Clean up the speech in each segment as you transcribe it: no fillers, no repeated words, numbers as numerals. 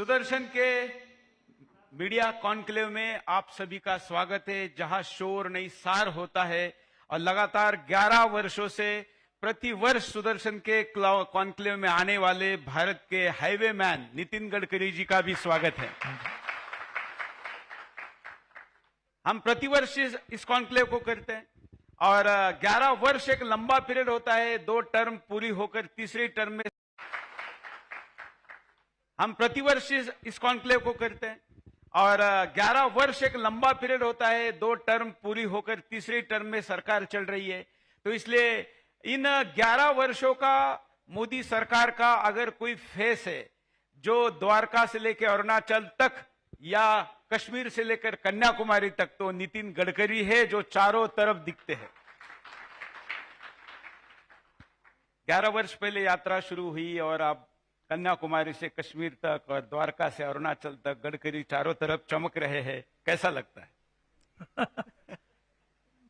सुदर्शन के media conclave में आप सभी का स्वागत है, जहां शोर नहीं सार होता है और लगातार 11 वर्षों से प्रति वर्ष सुदर्शन के कॉन्क्लेव में आने वाले भारत के हाईवे मैन नितिन गडकरी जी का भी स्वागत है। हम प्रतिवर्ष इस कॉन्क्लेव को करते हैं और 11 वर्ष एक लंबा पीरियड होता है। 2 टर्म पूरी होकर तीसरी टर्म में हम प्रतिवर्ष इस कॉन्क्लेव को करते हैं और 11 वर्ष एक लंबा पीरियड होता है। 2 टर्म पूरी होकर तीसरी टर्म में सरकार चल रही है, तो इसलिए इन 11 वर्षों का मोदी सरकार का अगर कोई फेस है जो द्वारका से लेकर अरुणाचल तक या कश्मीर से लेकर कन्याकुमारी तक, तो नितिन गडकरी है, जो चारों तरफ दिखते हैं। 11 वर्ष पहले यात्रा शुरू हुई और अब कन्याकुमारी से कश्मीर तक और द्वारका से अरुणाचल तक गडकरी चारों तरफ चमक रहे हैं। कैसा लगता है?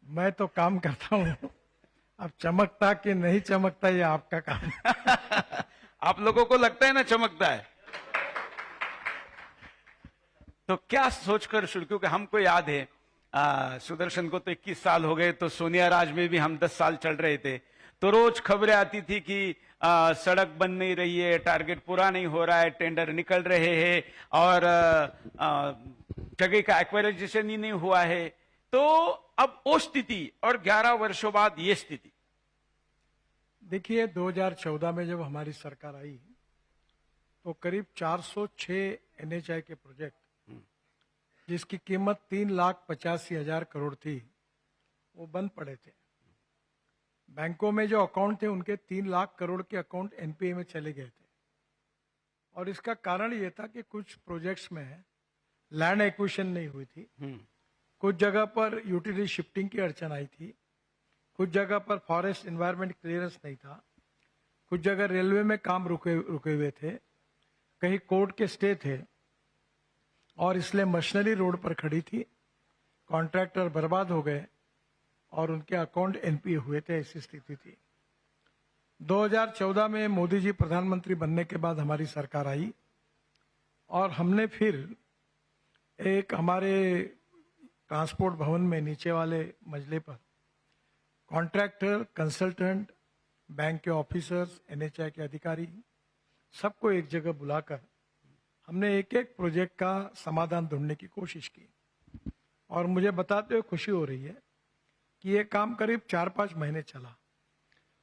मैं तो काम करता हूं, अब चमकता कि नहीं चमकता ये आपका काम। आप लोगों को लगता है ना चमकता है, तो क्या सोचकर शुरू, क्योंकि हमको याद है सुदर्शन को तो 21 साल हो गए, तो सोनिया राज में भी हम 10 साल चल रहे थे, तो रोज खबरें आती थी कि सड़क बन नहीं रही है, टारगेट पूरा नहीं हो रहा है, टेंडर निकल रहे हैं और जगह का एक्वायराइजेशन ही नहीं हुआ है। तो अब वो स्थिति और 11 वर्षों बाद ये स्थिति। देखिए 2014 में जब हमारी सरकार आई तो करीब 406 NHI के प्रोजेक्ट जिसकी कीमत 3,85,000 करोड़ थी वो बंद पड़े थे। बैंकों में जो अकाउंट थे उनके 3 लाख करोड़ के अकाउंट NPA में चले गए थे और इसका कारण ये था कि कुछ प्रोजेक्ट्स में लैंड एक्विजिशन नहीं हुई थी, कुछ जगह पर यूटिलिटी शिफ्टिंग की अड़चन आई थी, कुछ जगह पर फॉरेस्ट एनवायरनमेंट क्लियरेंस नहीं था, कुछ जगह रेलवे में काम रुके हुए थे, कहीं कोर्ट के स्टे थे और इसलिए मशीनरी रोड पर खड़ी थी, कॉन्ट्रैक्टर बर्बाद हो गए और उनके अकाउंट NPA हुए थे। ऐसी स्थिति थी। 2014 में मोदी जी प्रधानमंत्री बनने के बाद हमारी सरकार आई और हमने फिर एक हमारे ट्रांसपोर्ट भवन में नीचे वाले मंजिले पर कॉन्ट्रैक्टर, कंसल्टेंट, बैंक के ऑफिसर्स, NHI के अधिकारी सबको एक जगह बुलाकर हमने एक एक प्रोजेक्ट का समाधान ढूंढने की कोशिश की और मुझे बताते हुए खुशी हो रही है कि ये काम करीब 4-5 महीने चला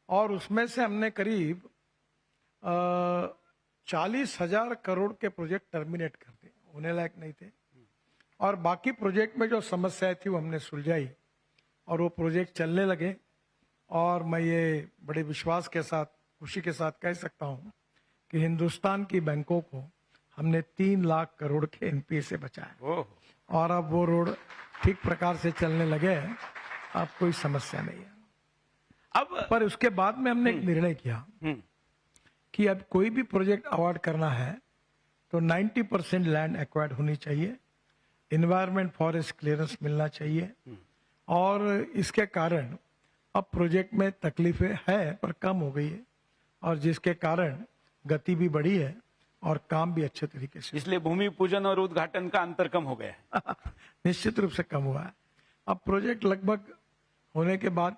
और उसमें से हमने करीब 40,000 करोड़ के प्रोजेक्ट टर्मिनेट कर दिए, होने लायक नहीं थे, और बाकी प्रोजेक्ट में जो समस्याएं थी वो हमने सुलझाई और वो प्रोजेक्ट चलने लगे। और मैं ये बड़े विश्वास के साथ, खुशी के साथ कह सकता हूँ कि हिंदुस्तान की बैंकों को हमने 3 लाख करोड़ के NPA से बचाया और अब वो रोड ठीक प्रकार से चलने लगे हैं, अब कोई समस्या नहीं है। अब पर उसके बाद में हमने एक निर्णय किया कि अब कोई भी प्रोजेक्ट अवार्ड करना है तो 90% लैंड एक्वायर्ड होनी चाहिए, एनवायरमेंट फॉरेस्ट क्लियरेंस मिलना चाहिए और इसके कारण अब प्रोजेक्ट में तकलीफें है पर कम हो गई है और जिसके कारण गति भी बढ़ी है और काम भी अच्छे तरीके से, इसलिए भूमि पूजन और उद्घाटन का अंतर कम हो गया है। निश्चित रूप से कम हुआ है। अब प्रोजेक्ट लगभग होने के बाद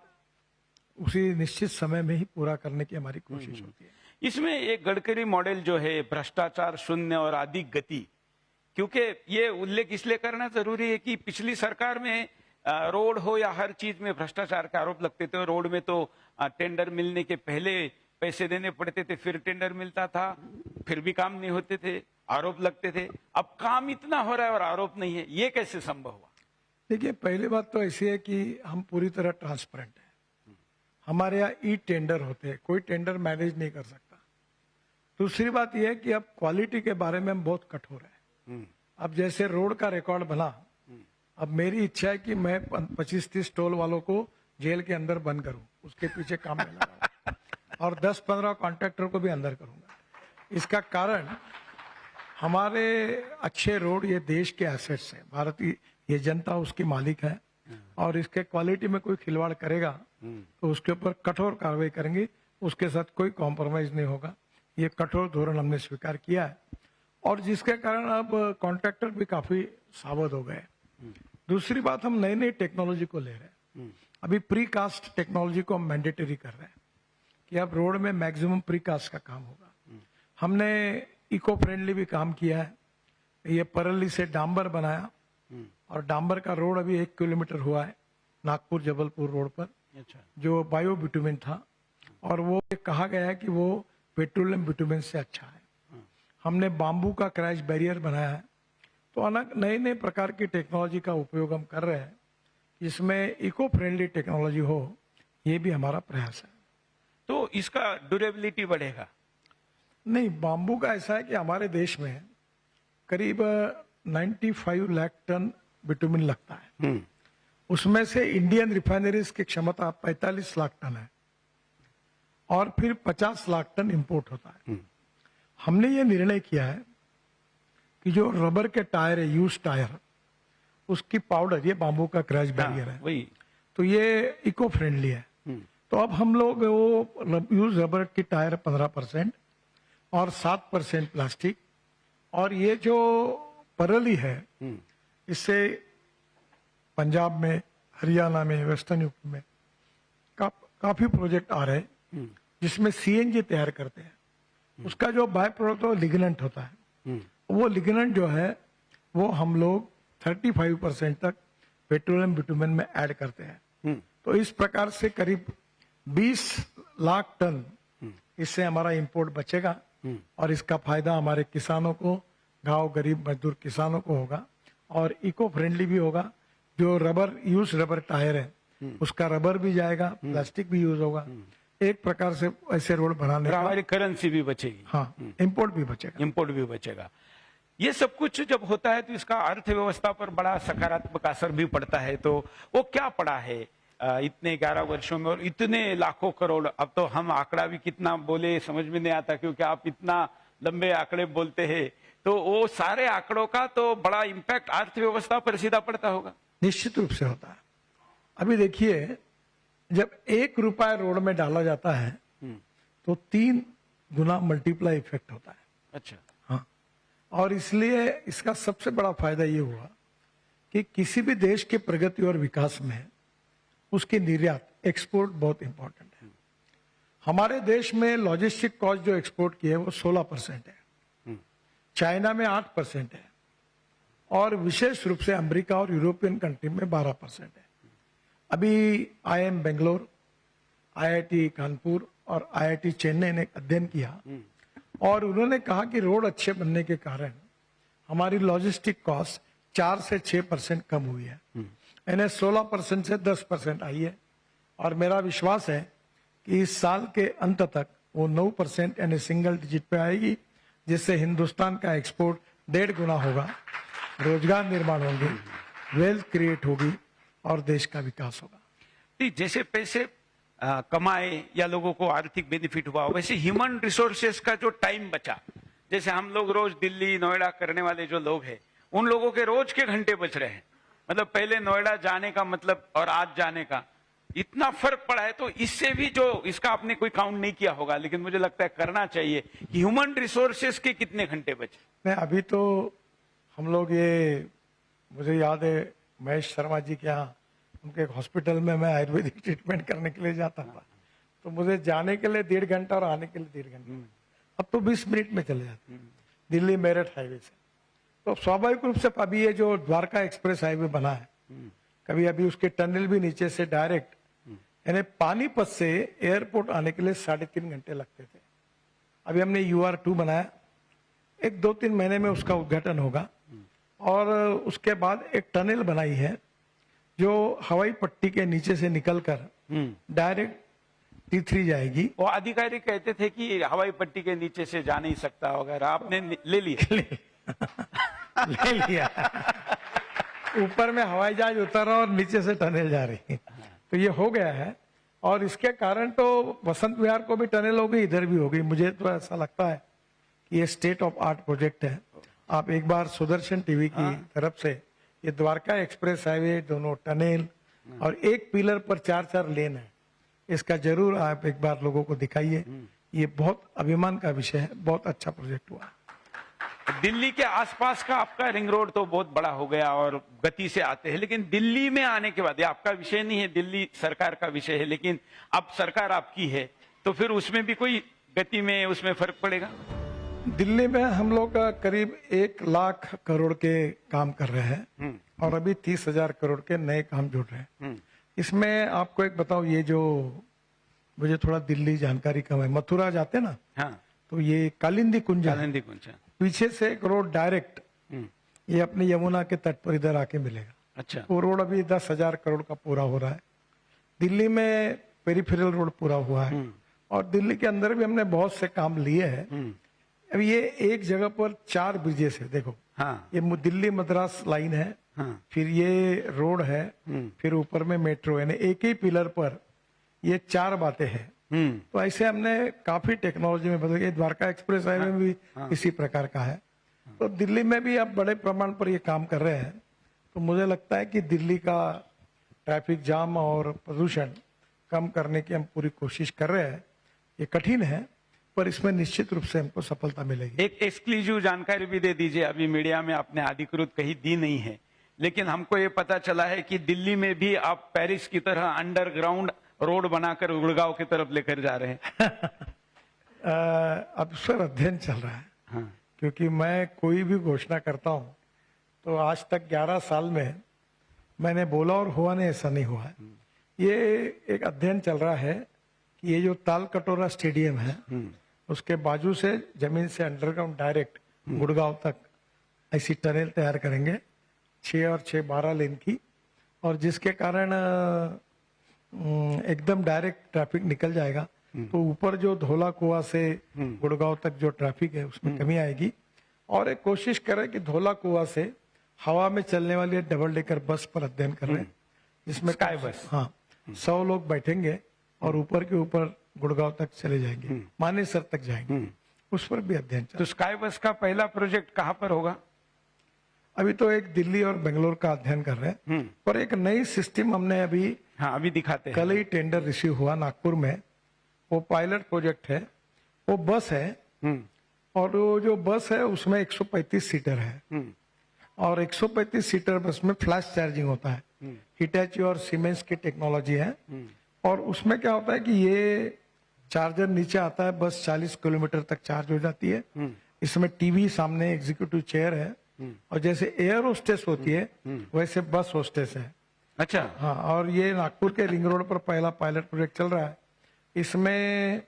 उसी निश्चित समय में ही पूरा करने की हमारी कोशिश होती है। इसमें एक गडकरी मॉडल जो है भ्रष्टाचार शून्य और अधिक गति, क्योंकि ये उल्लेख इसलिए करना जरूरी है कि पिछली सरकार में रोड हो या हर चीज में भ्रष्टाचार के आरोप लगते थे। रोड में तो टेंडर मिलने के पहले पैसे देने पड़ते थे, फिर टेंडर मिलता था, फिर भी काम नहीं होते थे, आरोप लगते थे। अब काम इतना हो रहा है और आरोप नहीं है, ये कैसे संभव हुआ? देखिए पहली बात तो ऐसी है कि हम पूरी तरह ट्रांसपेरेंट है। हमारे यहाँ टेंडर होते हैं, कोई टेंडर मैनेज नहीं कर सकता। दूसरी बात यह है कि अब क्वालिटी के बारे में हम बहुत कठोर है। अब जैसे रोड का रिकॉर्ड बना, अब मेरी इच्छा है कि मैं 25-30 टोल वालों को जेल के अंदर बंद करूं, उसके पीछे काम में लगाऊं और 10-15 कॉन्ट्रैक्टर को भी अंदर करूंगा। इसका कारण हमारे अच्छे रोड ये देश के एसेट्स हैं, भारतीय ये जनता उसकी मालिक है और इसके क्वालिटी में कोई खिलवाड़ करेगा तो उसके ऊपर कठोर कार्रवाई करेंगे, उसके साथ कोई कॉम्प्रोमाइज नहीं होगा। ये कठोर धोरण हमने स्वीकार किया है और जिसके कारण अब कॉन्ट्रैक्टर भी काफी सावध हो गए। दूसरी बात, हम नई नई टेक्नोलॉजी को ले रहे हैं। अभी प्री कास्ट टेक्नोलॉजी को हम मैंडेटरी कर रहे हैं कि अब रोड में मैक्सिमम प्री कास्ट का काम होगा। हमने इको फ्रेंडली भी काम किया है। ये परली से डांबर बनाया और डांबर का रोड अभी 1 किलोमीटर हुआ है नागपुर जबलपुर रोड पर, अच्छा, जो बायो बिटुमिन था और वो कहा गया है कि वो पेट्रोलियम बिटुमिन से अच्छा है। हमने बाम्बू का क्रैश बैरियर बनाया है। तो अनेक नए नए प्रकार की टेक्नोलॉजी का उपयोग हम कर रहे हैं, इसमें इको फ्रेंडली टेक्नोलॉजी हो, ये भी हमारा प्रयास है। तो इसका ड्यूरेबिलिटी बढ़ेगा? नहीं, बाम्बू का ऐसा है कि हमारे देश में करीब 95 लाख टन बिटुमिन लगता है। उसमें से इंडियन रिफाइनरीज की क्षमता 45 लाख टन है और फिर 50 लाख टन इंपोर्ट होता है। हमने ये निर्णय किया है कि जो रबर के टायर है, यूज टायर, उसकी पाउडर, ये बाम्बू का क्रैश बैरियर है, वही। तो ये इको फ्रेंडली है। तो अब हम लोग वो यूज रबर की टायर 15% और 7% प्लास्टिक, और ये जो परली है इससे पंजाब में, हरियाणा में, वेस्टर्न यूपी में काफी प्रोजेक्ट आ रहे हैं जिसमें सीएनजी तैयार करते हैं। उसका जो बाय प्रोडक्ट लिग्नेंट होता है, वो लिग्नेंट जो है वो हम लोग 35% तक पेट्रोलियम बिटुमेन में ऐड करते हैं। तो इस प्रकार से करीब 20 लाख टन इससे हमारा इंपोर्ट बचेगा और इसका फायदा हमारे किसानों को, गांव गरीब मजदूर किसानों को होगा और इको फ्रेंडली भी होगा। जो रबर टायर है उसका रबर भी जाएगा, प्लास्टिक भी यूज होगा। एक प्रकार से ऐसे रोड बनाने का हमारी करेंसी भी बचेगी। हाँ, इंपोर्ट भी बचेगा। इंपोर्ट भी बचेगा। ये सब कुछ जब होता है तो इसका अर्थव्यवस्था पर बड़ा सकारात्मक असर भी पड़ता है। तो वो क्या पड़ा है इतने 11 वर्षों में और इतने लाखों करोड़? अब तो हम आंकड़ा भी कितना बोले समझ में नहीं आता, क्योंकि आप इतना लंबे आंकड़े बोलते हैं, तो वो सारे आंकड़ों का तो बड़ा इम्पैक्ट अर्थव्यवस्था पर सीधा पड़ता होगा। निश्चित रूप से होता है। अभी देखिए, जब 1 रुपया रोड में डाला जाता है तो 3 गुना मल्टीप्लाई इफेक्ट होता है। अच्छा। हाँ, और इसलिए इसका सबसे बड़ा फायदा ये हुआ कि किसी भी देश के प्रगति और विकास में उसकी निर्यात, एक्सपोर्ट बहुत इंपॉर्टेंट है। हमारे देश में लॉजिस्टिक कॉस्ट जो एक्सपोर्ट की है वो 16% है, चाइना में 8% है और विशेष रूप से अमेरिका और यूरोपियन कंट्री में 12% है। अभी IIM बेंगलोर, IIT कानपुर और IIT चेन्नई ने अध्ययन किया और उन्होंने कहा कि रोड अच्छे बनने के कारण हमारी लॉजिस्टिक कॉस्ट 4 से 6% कम हुई है, यानी 16% से 10% आई है। और मेरा विश्वास है कि इस साल के अंत तक वो 9% यानी सिंगल डिजिट पे आएगी, जिससे हिंदुस्तान का एक्सपोर्ट 1.5 गुना होगा, रोजगार निर्माण होंगे, वेल्थ क्रिएट होगी और देश का विकास होगा। नहीं, जैसे पैसे कमाए या लोगों को आर्थिक बेनिफिट हुआ, वैसे ह्यूमन रिसोर्सेस का जो टाइम बचा, जैसे हम लोग रोज दिल्ली नोएडा करने वाले जो लोग हैं, उन लोगों के रोज के घंटे बच रहे हैं। मतलब पहले नोएडा जाने का मतलब और आज जाने का इतना फर्क पड़ा है। तो इससे भी जो इसका आपने कोई काउंट नहीं किया होगा, लेकिन मुझे लगता है करना चाहिए कि ह्यूमन रिसोर्सेस के कितने घंटे बचे। मैं अभी तो हम लोग ये, मुझे याद है महेश शर्मा जी के यहाँ उनके एक हॉस्पिटल में मैं आयुर्वेदिक ट्रीटमेंट करने के लिए जाता था, तो मुझे जाने के लिए 1.5 घंटा और आने के लिए 1.5 घंटा, अब तो 20 मिनट में चले जाते हैं दिल्ली मेरठ हाईवे से। तो स्वाभाविक रूप से अभी ये जो द्वारका एक्सप्रेस हाईवे बना है, कभी अभी उसके टनल भी नीचे से डायरेक्ट, यानी पानीपत से एयरपोर्ट आने के लिए 3.5 घंटे लगते थे। अभी हमने UR2 बनाया, 1-2-3 महीने में उसका उद्घाटन होगा और उसके बाद एक टनल बनाई है जो हवाई पट्टी के नीचे से निकलकर डायरेक्ट T3 जाएगी। वो अधिकारी कहते थे कि हवाई पट्टी के नीचे से जा नहीं सकता वगैरह, आपने ले लिया? ले लिया। ऊपर में हवाई जहाज उतर रहा और नीचे से टनल जा रही, तो ये हो गया है। और इसके कारण तो वसंत विहार को भी टनल हो गई, इधर भी हो गई। मुझे तो ऐसा लगता है कि ये स्टेट ऑफ आर्ट प्रोजेक्ट है। आप एक बार सुदर्शन टीवी की तरफ से ये द्वारका एक्सप्रेस हाईवे, दोनों टनल और एक पिलर पर 4-4 लेन है, इसका जरूर आप एक बार लोगों को दिखाइए। ये बहुत अभिमान का विषय है, बहुत अच्छा प्रोजेक्ट हुआ। दिल्ली के आसपास का आपका रिंग रोड तो बहुत बड़ा हो गया और गति से आते हैं, लेकिन दिल्ली में आने के बाद, ये आपका विषय नहीं है, दिल्ली सरकार का विषय है, लेकिन अब सरकार आपकी है, तो फिर उसमें भी कोई गति में उसमें फर्क पड़ेगा? दिल्ली में हम लोग करीब 1 लाख करोड़ के काम कर रहे हैं और अभी 30,000 करोड़ के नए काम जुड़ रहे हैं। इसमें आपको एक बताओ, ये जो मुझे थोड़ा दिल्ली जानकारी कम है, मथुरा जाते ना, हाँ, तो ये कालिंदी कुंज है। कालिंदी कुंज। पीछे से एक रोड डायरेक्ट ये अपने यमुना के तट पर इधर आके मिलेगा। अच्छा, वो रोड अभी 10,000 करोड़ का पूरा हो रहा है। दिल्ली में पेरिफेरल रोड पूरा हुआ है और दिल्ली के अंदर भी हमने बहुत से काम लिए हैं। अब ये एक जगह पर 4 ब्रिजेस है, देखो। हाँ, ये दिल्ली मद्रास लाइन है, हाँ, फिर ये रोड है, फिर ऊपर में मेट्रो है, एक ही पिलर पर ये 4 बातें हैं। तो ऐसे हमने काफी टेक्नोलॉजी में बदल, ये द्वारका एक्सप्रेस हाईवे में भी इसी प्रकार का है। तो दिल्ली में भी अब बड़े प्रमाण पर ये काम कर रहे हैं। तो मुझे लगता है कि दिल्ली का ट्रैफिक जाम और प्रदूषण कम करने की हम पूरी कोशिश कर रहे हैं। ये कठिन है पर इसमें निश्चित रूप से हमको सफलता मिलेगी। एक एक्सक्लूसिव जानकारी भी दे दीजिए, अभी मीडिया में आपने अधिकृत कहीं दी नहीं है, लेकिन हमको ये पता चला है कि दिल्ली में भी आप पेरिस की तरह अंडरग्राउंड रोड बनाकर गुड़गांव की तरफ लेकर जा रहे हैं। अब सर अध्ययन चल रहा है। हाँ, क्योंकि मैं कोई भी घोषणा करता हूं तो आज तक 11 साल में मैंने बोला और हुआ नहीं, ऐसा नहीं हुआ है। ये एक अध्ययन चल रहा है कि ये जो ताल कटोरा स्टेडियम है उसके बाजू से जमीन से अंडरग्राउंड डायरेक्ट गुड़गांव तक ऐसी टनल तैयार करेंगे, 6 और 6 12 लेन की, और जिसके कारण एकदम डायरेक्ट ट्रैफिक निकल जाएगा। तो ऊपर जो धौला कुआं से गुड़गांव तक जो ट्रैफिक है उसमें कमी आएगी। और एक कोशिश करें कि धौला कुआं से हवा में चलने वाली डबल डेकर बस पर अध्ययन कर रहे हैं, जिसमें स्काई बस। हाँ, 100 लोग बैठेंगे और ऊपर के ऊपर गुड़गांव तक चले जाएंगे, मानेसर तक जाएंगे। उस पर भी अध्ययन चल। तो स्काई बस का पहला प्रोजेक्ट कहाँ पर होगा? अभी तो एक दिल्ली और बेंगलोर का अध्ययन कर रहे हैं, पर एक नई सिस्टम हमने अभी हाँ, अभी दिखाते हैं। कल ही टेंडर रिसीव हुआ नागपुर में। वो पायलट प्रोजेक्ट है, वो बस है और वो जो बस है उसमें 135 सीटर है और 135 सीटर बस में फ्लैश चार्जिंग होता है। हिटैची और सीमेंस की टेक्नोलॉजी है और उसमें क्या होता है कि ये चार्जर नीचे आता है, बस 40 किलोमीटर तक चार्ज हो जाती है। इसमें टीवी सामने, एग्जीक्यूटिव चेयर है और जैसे एयर होस्टेस होती है वैसे बस होस्टेस है। अच्छा, हाँ, और ये नागपुर के रिंग रोड पर पहला पायलट प्रोजेक्ट चल रहा है। इसमें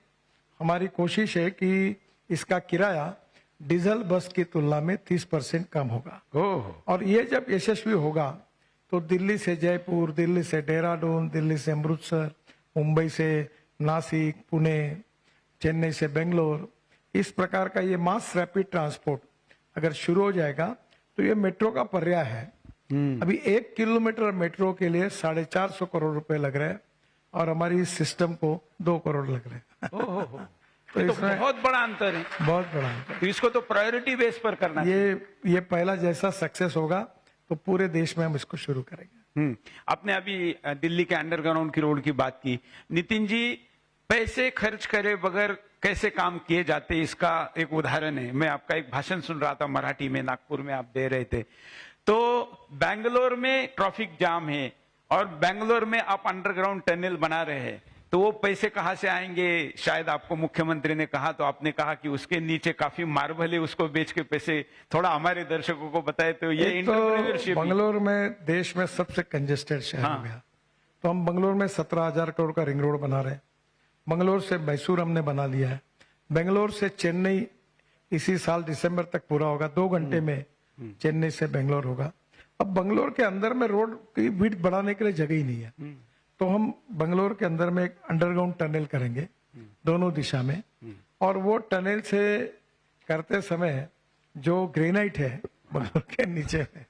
हमारी कोशिश है कि इसका किराया डीजल बस की तुलना में 30% कम होगा। ओह, और ये जब यशस्वी होगा तो दिल्ली से जयपुर, दिल्ली से देहरादून, दिल्ली से अमृतसर, मुंबई से नासिक, पुणे, चेन्नई से बेंगलोर, इस प्रकार का ये मास रैपिड ट्रांसपोर्ट अगर शुरू हो जाएगा तो ये मेट्रो का पर्याय है। अभी 1 किलोमीटर मेट्रो के लिए 450 करोड़ रुपए लग रहे हैं और हमारी इस सिस्टम को 2 करोड़ लग रहे हैं। तो इसमें बहुत बड़ा अंतर है। बहुत बड़ा है। तो इसको तो प्रायोरिटी बेस पर करना है। ये पहला जैसा सक्सेस होगा तो पूरे देश में हम इसको शुरू करेंगे। आपने अभी दिल्ली के अंडरग्राउंड की रोड की बात की। नितिन जी, पैसे खर्च करे बगैर कैसे काम किए जाते, इसका एक उदाहरण है। मैं आपका एक भाषण सुन रहा था मराठी में, नागपुर में आप दे रहे थे। तो बेंगलोर में ट्रैफिक जाम है और बेंगलोर में आप अंडरग्राउंड टनल बना रहे हैं, तो वो पैसे कहां से आएंगे? शायद आपको मुख्यमंत्री ने कहा तो आपने कहा कि उसके नीचे काफी मार्बल है, उसको बेच के पैसे, थोड़ा हमारे दर्शकों को बताए तो ये एंटरप्रेन्योरशिप। बंगलोर में देश में सबसे कंजेस्टेड शहर हो गया। तो हम बंगलोर में 17,000 करोड़ का रिंग रोड बना रहे हैं। बंगलोर से मैसूर हमने बना लिया है। बेंगलोर से चेन्नई इसी साल दिसंबर तक पूरा होगा। 2 घंटे में चेन्नई से बेंगलोर होगा। अब बंगलोर के अंदर में रोड की विड्थ बढ़ाने के लिए जगह ही नहीं है, तो हम बंगलोर के अंदर में एक अंडरग्राउंड टनल करेंगे दोनों दिशा में। और वो टनल से करते समय जो ग्रेनाइट है बंगलोर के नीचे में,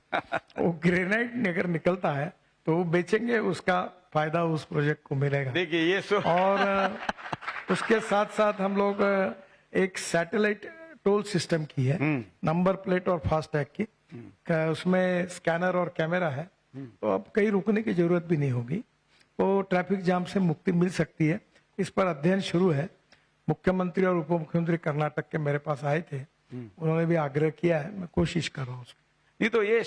वो ग्रेनाइट अगर निकलता है तो वो बेचेंगे, उसका फायदा उस प्रोजेक्ट को मिलेगा। देखिए ये और उसके साथ साथ हम लोग एक सैटेलाइट टोल सिस्टम की है, नंबर प्लेट और फास्टैग की। उसमें स्कैनर और कैमरा है, तो अब कहीं रुकने की जरूरत भी नहीं होगी। तो ट्रैफिक जाम से मुक्ति मिल सकती है। इस पर अध्ययन शुरू है। मुख्यमंत्री और उप मुख्यमंत्री कर्नाटक के मेरे पास आए थे उन्होंने भी आग्रह किया है, मैं कोशिश कर रहा हूँ उसमें। नहीं तो ये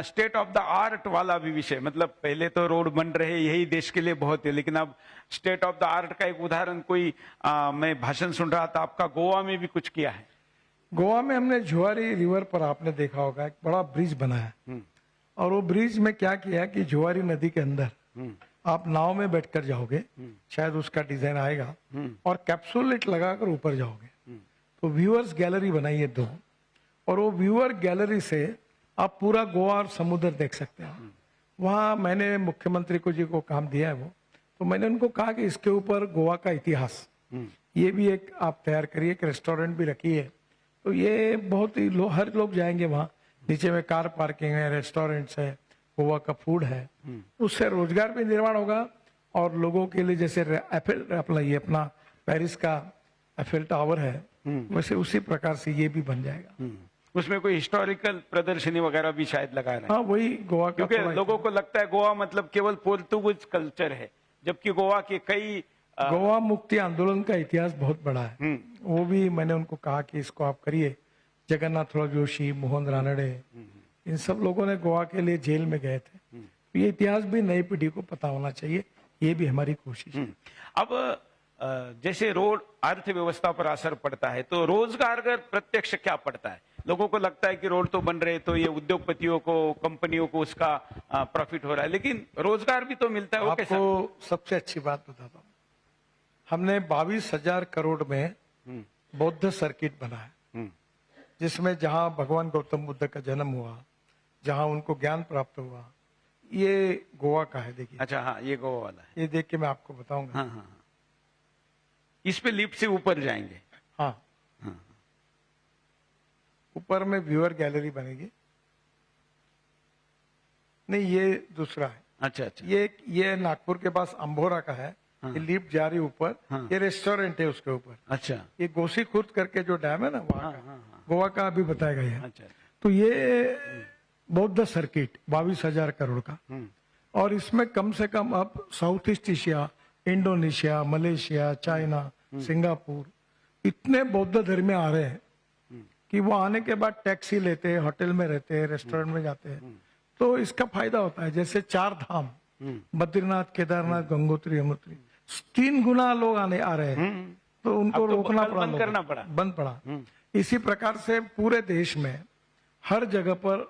स्टेट ऑफ द आर्ट वाला भी विषय, मतलब पहले तो रोड बन रहे यही देश के लिए बहुत है, लेकिन अब स्टेट ऑफ द आर्ट का एक उदाहरण कोई मैं भाषण सुन रहा था आपका, गोवा में भी कुछ किया है। गोवा में हमने जुआरी रिवर पर आपने देखा होगा एक बड़ा ब्रिज बनाया, और वो ब्रिज में क्या किया कि जुआरी नदी के अंदर आप नाव में बैठकर जाओगे, शायद उसका डिजाइन आएगा, और कैप्सूलेट लगाकर ऊपर जाओगे, तो व्यूअर्स गैलरी बनाई है 2, और वो व्यूअर गैलरी से आप पूरा गोवा और समुद्र देख सकते हैं। वहाँ मैंने मुख्यमंत्री को जी को काम दिया है वो, तो मैंने उनको कहा कि इसके ऊपर गोवा का इतिहास ये भी एक आप तैयार करिए, एक रेस्टोरेंट भी रखिए, तो ये बहुत ही हर लोग जाएंगे वहाँ, नीचे में कार पार्किंग है, रेस्टोरेंट्स है, गोवा का फूड है, उससे रोजगार भी निर्माण होगा, और लोगों के लिए जैसे ये अपना पेरिस का एफिल टावर है, वैसे उसी प्रकार से ये भी बन जाएगा। उसमें कोई हिस्टोरिकल प्रदर्शनी वगैरह भी शायद लगा रहे हैं। हाँ, वही गोवा का, क्योंकि लोगों को लगता है गोवा मतलब केवल पोर्तुगीज कल्चर है, जबकि गोवा के कई गोवा मुक्ति आंदोलन का इतिहास बहुत बड़ा है। वो भी मैंने उनको कहा कि इसको आप करिए। जगन्नाथ जोशी, मोहन रानडे, इन सब लोगों ने गोवा के लिए जेल में गए थे, तो ये इतिहास भी नई पीढ़ी को पता होना चाहिए, ये भी हमारी कोशिश है। अब जैसे रोड अर्थव्यवस्था पर असर पड़ता है, तो रोजगार का प्रत्यक्ष क्या पड़ता है? लोगों को लगता है कि रोड तो बन रहे, तो ये उद्योगपतियों को, कंपनियों को उसका प्रॉफिट हो रहा है, लेकिन रोजगार भी तो मिलता है। वो कैसा? आपको सबसे अच्छी बात बताता हूँ, हमने 22,000 करोड़ में बौद्ध सर्किट बनाया, जिसमें जहां भगवान गौतम बुद्ध का जन्म हुआ, जहां उनको ज्ञान प्राप्त हुआ, ये गोवा का है। देखिए, अच्छा, हाँ, ये गोवा वाला है। ये देख के मैं आपको बताऊंगा। हाँ, हाँ, इस पे लिफ्ट से ऊपर जाएंगे। हाँ, ऊपर में व्यूअर गैलरी बनेगी। नहीं, ये दूसरा है। अच्छा अच्छा, ये नागपुर के पास अंबोरा का है। ये लिफ्ट जा रही ऊपर। ये रेस्टोरेंट है उसके ऊपर। अच्छा, ये गोसी खुर्द करके जो डैम है ना, वहाँ का, गोवा का अभी बताया गया है। अच्छा, तो ये बौद्ध सर्किट 22,000 करोड़ का, और इसमें कम से कम अब south east Asia, Indonesia, Malaysia, China, Singapore, इतने बौद्ध धर्मी आ रहे हैं कि वो आने के बाद टैक्सी लेते हैं, होटल में रहते हैं, रेस्टोरेंट में जाते हैं, तो इसका फायदा होता है। जैसे 4 धाम, बद्रीनाथ, केदारनाथ, गंगोत्री, यमुनोत्री, 3 गुना लोग आ रहे हैं, तो उनको रोकना पड़ा, करना पड़ा, बंद पड़ा। इसी प्रकार से पूरे देश में हर जगह पर